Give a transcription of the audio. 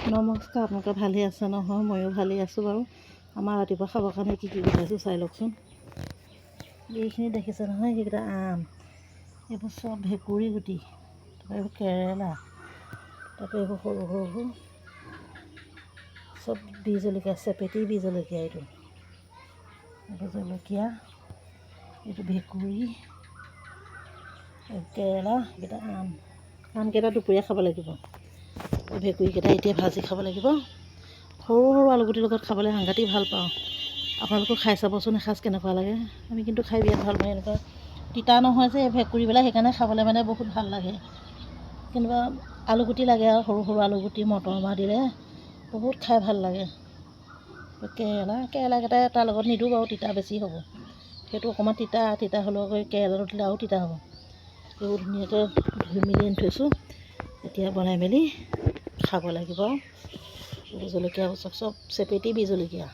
নমস্কাৰ, আপোনালোকে ভালেই আছে নহয়? ময়ো ভালেই আছোঁ বাৰু। আমাৰ ৰাতিপুৱা খাবৰ কাৰণে কি কি গোটাইছোঁ চাই লওকচোন। এইখিনি দেখিছে নহয়, সেইকেইটা আম, এইবোৰ চব ভেকুৰী গুটি, তাৰপৰা এইবোৰ কেৰেলা, তাৰপৰা এইবোৰ সৰু সৰু চব বীজ জলকীয়া, চেপেটি বীজ জলকীয়া, এইটো জলকীয়া, এইটো ভেকুৰী, কেৰেলা, এইকেইটা আমকেইটা দুপৰীয়া খাব লাগিব। ভেকুৰীকেইটা এতিয়া ভাজি খাব লাগিব। সৰু সৰু আলুগুটিৰ লগত খাবলৈ সাংঘাতিক ভাল পাওঁ। আপোনালোকেও খাই চাবচোন এসাঁজ কেনেকুৱা লাগে। আমি কিন্তু খাই বিৰাট ভাল পাওঁ। এনেকুৱা তিতা নহয় যে ভেকুৰীবিলাক, সেইকাৰণে খাবলৈ মানে বহুত ভাল লাগে। কেনেকুৱা আলুগুটি লাগে আৰু সৰু সৰু আলুগুটি মটৰ মাহ দিলে বহুত খাই ভাল লাগে। কেৰেলাকেইটা তাৰ লগত নিদিওঁ বাৰু, তিতা বেছি হ'ব। সেইটো অকণমান তিতা হ'লেও কেৰেলাটো দিলে আৰু তিতা হ'ব। এইবোৰ ধুনীয়াকৈ ধুই মেলি আনি থৈছোঁ, এতিয়া বনাই মেলি খাব লাগিব। জলকীয়াবোৰ চব চেপেটি বীজ জলকীয়া।